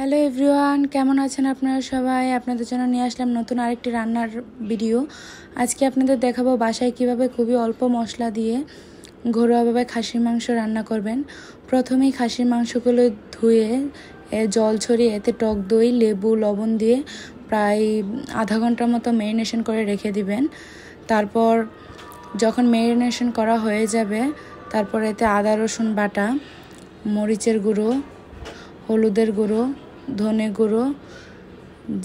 Hello everyone, কেমন আছেন আপনারা সবাই? আপনাদের জন্য নিয়ে আসলাম নতুন আরেকটি রান্নার ভিডিও। আজকে আপনাদের দেখাবো বাসায় কিভাবে খুবই অল্প মশলা দিয়ে ঘরোয়াভাবে খাসির মাংস রান্না করবেন। প্রথমেই খাসির মাংসগুলো ধুয়ে জল ছড়িয়ে এতে টক দই, লেবু, লবণ দিয়ে প্রায় আধা ঘন্টার মতো ম্যারিনেশন করে রেখে দিবেন। তারপর যখন ম্যারিনেশন করা হয়ে যাবে, তারপর এতে আদা রসুন বাটা, মরিচের গুঁড়ো, হলুদের গুঁড়ো, ধনে গুঁড়ো,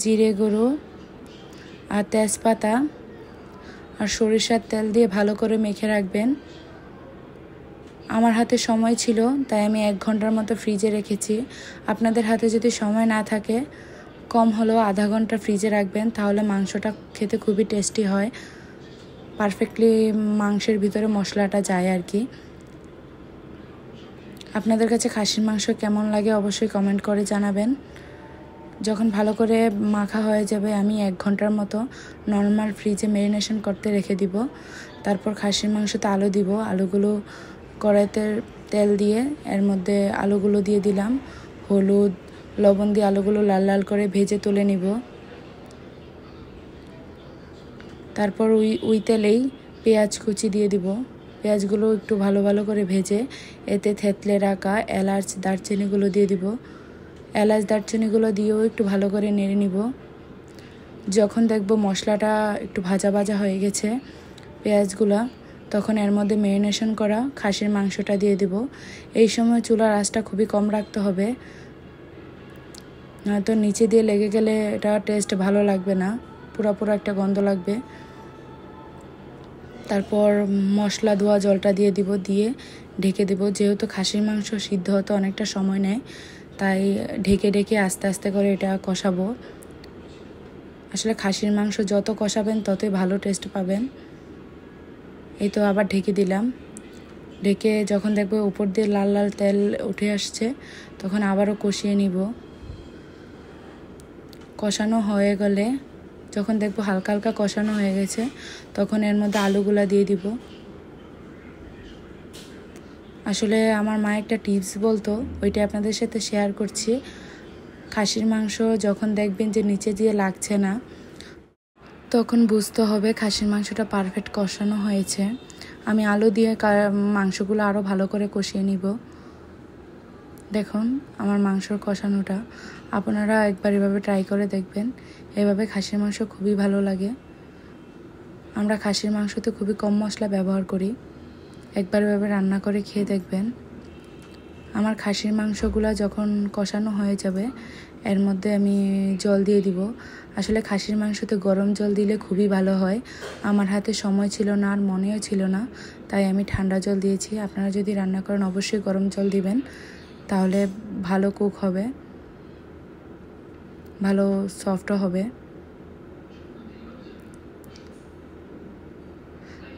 জিরে গুঁড়ো আর তেজপাতা আর সরিষার তেল দিয়ে ভালো করে মেখে রাখবেন। আমার হাতে সময় ছিল তাই আমি 1 ঘন্টার মতো ফ্রিজে রেখেছি। আপনাদের হাতে যদি সময় না থাকে, কম হলেও আধা ঘন্টা ফ্রিজে রাখবেন, তাহলে মাংসটা খেতে খুবই টেস্টি হয়। পারফেক্টলি মাংসের ভিতরে মশলাটা যায় আর কি। আপনাদের কাছে খাসির মাংস কেমন লাগে অবশ্যই কমেন্ট করে জানাবেন। যখন ভালো করে মাখা হয়ে যাবে, আমি 1 ঘন্টার মতো নর্মাল ফ্রিজে ম্যারিনেশন করতে রেখে দিব। তারপর খাসির মাংসতে আলু দিব। আলুগুলো কড়াইতে তেল দিয়ে এর মধ্যে আলুগুলো দিয়ে দিলাম, হলুদ লবণ দিয়ে আলুগুলো লাল লাল করে ভেজে তুলে নিব। তারপর ওই তেলেই পেঁয়াজ কুচি দিয়ে দিব। পেঁয়াজগুলো একটু ভালো ভালো করে ভেজে এতে থেতলে রাখা এলাচ দারচিনিগুলো দিয়ে দিব। এলাচ দারচিনিগুলো দিয়েও একটু ভালো করে নেড়ে নিব। যখন দেখব মশলাটা একটু ভাজা ভাজা হয়ে গেছে পেঁয়াজগুলো, তখন এর মধ্যে ম্যারিনেশন করা খাসির মাংসটা দিয়ে দিব। এই সময় চুলার আঁচটা খুবই কম রাখতে হবে, নয়তো নিচে দিয়ে লেগে গেলে এটা টেস্ট ভালো লাগবে না, পুরো একটা গন্ধ লাগবে। তারপর মশলা ধোয়া জলটা দিয়ে দিব, দিয়ে ঢেকে দেব। যেহেতু খাসির মাংস সিদ্ধ হতে অনেকটা সময় নেয়, তাই ঢেকে ঢেকে আস্তে আস্তে করে এটা কষাবো। আসলে খাসির মাংস যত কষাবেন ততই ভালো টেস্ট পাবেন। এই তো আবার ঢেকে দিলাম। ঢেকে যখন দেখবো উপর দিয়ে লাল লাল তেল উঠে আসছে, তখন আবারও কষিয়ে নিব। কষানো হয়ে গেলে, যখন দেখবো হালকা হালকা কষানো হয়ে গেছে, তখন এর মধ্যে আলুগুলা দিয়ে দিব। আসলে আমার মা একটা টিপস বলতো, ওইটা আপনাদের সাথে শেয়ার করছি। খাসির মাংস যখন দেখবেন যে নিচে দিয়ে লাগছে না, তখন বুঝতে হবে খাসির মাংসটা পারফেক্ট কষানো হয়েছে। আমি আলু দিয়ে মাংসগুলো আরও ভালো করে কষিয়ে নিব। দেখুন আমার মাংসর কষানোটা, আপনারা একবার এভাবে ট্রাই করে দেখবেন। এভাবে খাসির মাংস খুবই ভালো লাগে। আমরা খাসির মাংসতে খুবই কম মশলা ব্যবহার করি। একবার এভাবে রান্না করে খেয়ে দেখবেন। আমার খাসির মাংসগুলো যখন কষানো হয়ে যাবে, এর মধ্যে আমি জল দিয়ে দিব। আসলে খাসির মাংসতে গরম জল দিলে খুবই ভালো হয়। আমার হাতে সময় ছিল না আর মনেও ছিল না, তাই আমি ঠান্ডা জল দিয়েছি। আপনারা যদি রান্না করেন অবশ্যই গরম জল দিবেন, তাহলে ভালো কুক হবে, ভালো সফটও হবে।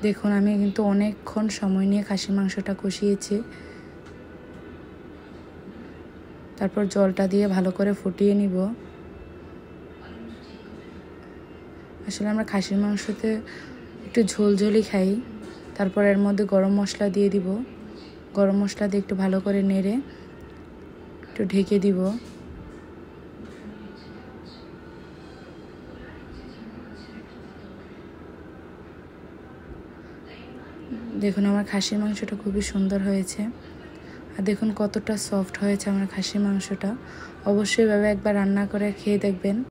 দেখুন আমি কিন্তু অনেকক্ষণ সময় নিয়ে খাসির মাংসটা কষিয়েছি। তারপর জলটা দিয়ে ভালো করে ফুটিয়ে নিব। আসলে আমরা খাসির মাংসতে একটু ঝোলঝোলই খাই। তারপর এর মধ্যে গরম মশলা দিয়ে দিব। গরম মশলা দিয়ে একটু ভালো করে নেড়ে একটু ঢেকে দিব। দেখুন আমার খাসির মাংসটা খুবই সুন্দর হয়েছে। আর দেখুন কতটা সফট হয়েছে আমার খাসির মাংসটা। অবশ্যই এভাবে একবার রান্না করে খেয়ে দেখবেন।